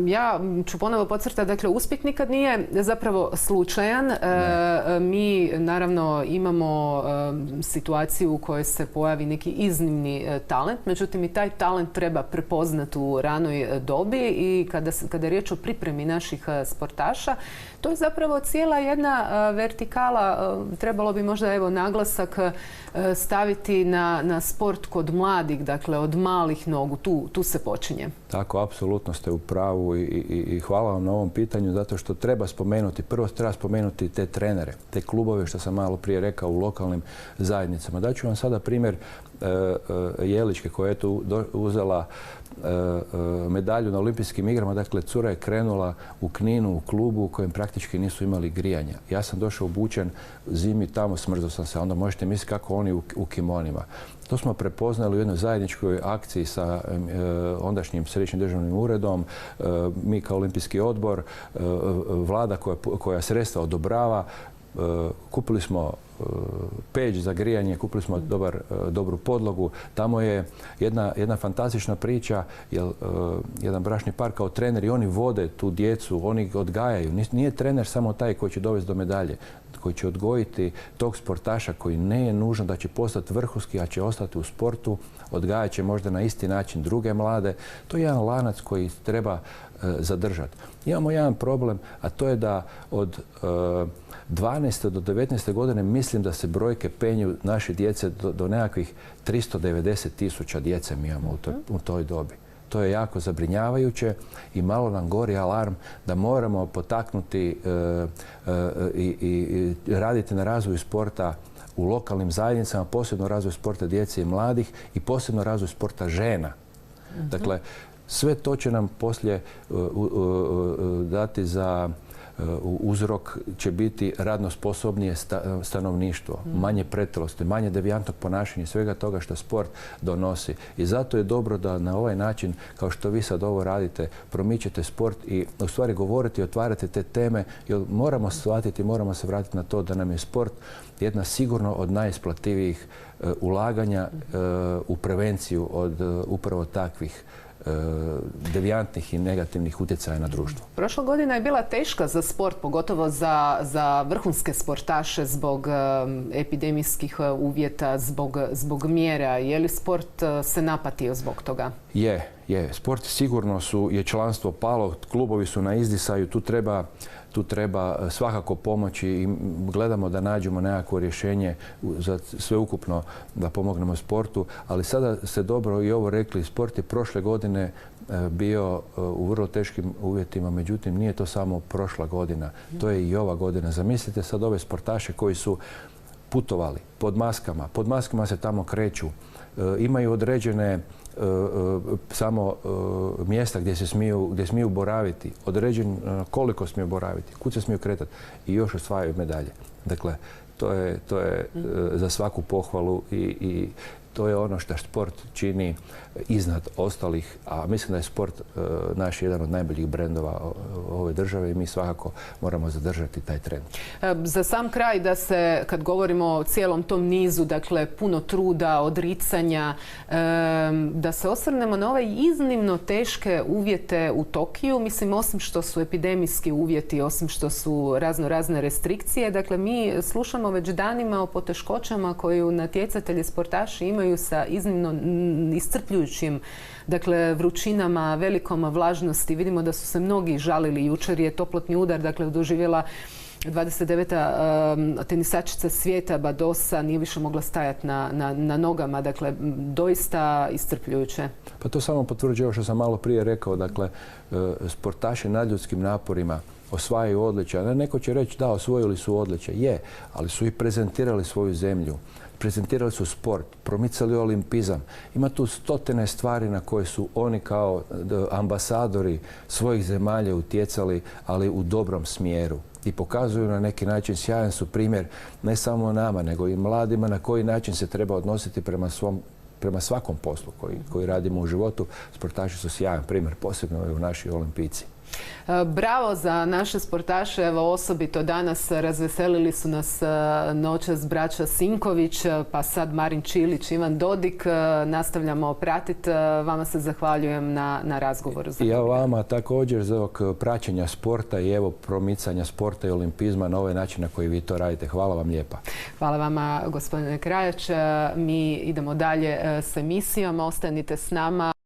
Ja ću ponovo podcrtati, dakle, uspjeh nikad nije zapravo slučajan. Mi naravno imamo situaciju u kojoj se pojavi neki iznimni talent, međutim i taj talent treba prepoznati u ranoj dobi i kada je riječ o pripremi naših sportaša, to je zapravo cijela jedna vertikala. Trebalo bi možda naglasak staviti na sport kod mladih, dakle od malih nogu, tu se počinje. Tako, apsolutno ste u pravu i hvala vam na ovom pitanju, zato što treba spomenuti, prvo treba spomenuti te trenere, te klubove, što sam malo prije rekao, u lokalnim zajednicama. Daću vam sada primjer Jeličke koja je tu uzela medalju na olimpijskim igrama. Dakle, cura je krenula u Kninu u klubu u kojem praktički nisu imali grijanja. Ja sam došao obučen zimi tamo, smrzao sam se. Onda možete misliti kako oni u kimonima. To smo prepoznali u jednoj zajedničkoj akciji sa ondašnjim Središnjim državnim uredom. Mi kao Olimpijski odbor, vlada koja sredstva odobrava, kupili smo peć za grijanje, kupili smo dobru podlogu. Tamo je jedna fantastična priča, jer jedan bračni par kao treneri, oni vode tu djecu, oni odgajaju. Nije trener samo taj koji će dovesti do medalje, koji će odgojiti tog sportaša koji ne je nužno da će postati vrhunski, a će ostati u sportu, odgajat će možda na isti način druge mlade. To je jedan lanac koji treba zadržati. Imamo jedan problem, a to je da od 12. do 19. godine mislim da se brojke penju naše djece do nekakvih 390.000 djece mi imamo u toj dobi. To je jako zabrinjavajuće i malo nam gori alarm da moramo potaknuti i raditi na razvoju sporta u lokalnim zajednicama, posebno razvoj sporta djece i mladih i posebno razvoj sporta žena. Dakle, sve to će nam poslije dati za uzrok će biti radno sposobnije stanovništvo, manje pretilosti, manje devijantnog ponašanja i svega toga što sport donosi. I zato je dobro da na ovaj način, kao što vi sad ovo radite, promičete sport i u stvari govorite i otvarate te teme, jer moramo shvatiti, moramo se vratiti na to da nam je sport jedna sigurno od najisplativijih ulaganja u prevenciju od upravo takvih devijantnih i negativnih utjecaja na društvo. Prošla godina je bila teška za sport, pogotovo za vrhunske sportaše zbog epidemijskih uvjeta, zbog mjera. Je li sport se napatio zbog toga? Je. Sport sigurno je članstvo palo, klubovi su na izdisaju, tu treba svakako pomoći i gledamo da nađemo nekakvo rješenje za sveukupno da pomognemo sportu, ali sada ste dobro i ovo rekli, sport je prošle godine bio u vrlo teškim uvjetima, međutim nije to samo prošla godina, to je i ova godina. Zamislite sad ove sportaše koji su putovali pod maskama se tamo kreću, imaju određene samo mjesta gdje smiju boraviti, određen koliko smiju boraviti, kud se smiju kretati i još osvajaju medalje. Dakle, to je za svaku pohvalu i to je ono što sport čini iznad ostalih, a mislim da je sport naš jedan od najboljih brendova ove države i mi svakako moramo zadržati taj trend. Za sam kraj, da se, kad govorimo o cijelom tom nizu, dakle puno truda, odricanja, da se osvrnemo na ove iznimno teške uvjete u Tokiju, mislim osim što su epidemijski uvjeti, osim što su razne restrikcije, dakle mi slušamo već danima o poteškoćama koju natjecatelji sportaši imaju sa iznimno iscrpljujućim, dakle, vrućinama, velikom vlažnosti. Vidimo da su se mnogi žalili. Jučer je toplotni udar, dakle, doživjela 29. tenisačica svijeta Badosa, nije više mogla stajati na nogama. Dakle, doista iscrpljujuće. Pa to samo potvrđuje ovo što sam malo prije rekao. Dakle, sportaši nadljudskim naporima osvajaju odličja. Neko će reći da, osvojili su odličja. Ali su i prezentirali svoju zemlju. Prezentirali su sport, promicali olimpizam. Ima tu stotine stvari na koje su oni kao ambasadori svojih zemalja utjecali, ali u dobrom smjeru. I pokazuju na neki način, sjajan su primjer ne samo nama, nego i mladima na koji način se treba odnositi prema svakom poslu koji radimo u životu. Sportaši su sjajan primjer, posebno u naši olimpijci. Bravo za naše sportaše, evo osobito danas razveselili su nas noćas braća Sinković, pa sad Marin Čilić, Ivan Dodik. Nastavljamo pratiti. Vama se zahvaljujem na razgovoru. I ja vama također za ovog praćenja sporta i evo promicanja sporta i olimpizma na ovaj način na koji vi to radite. Hvala vam lijepa. Hvala vama, gospodine Krajač. Mi idemo dalje s emisijom. Ostanite s nama.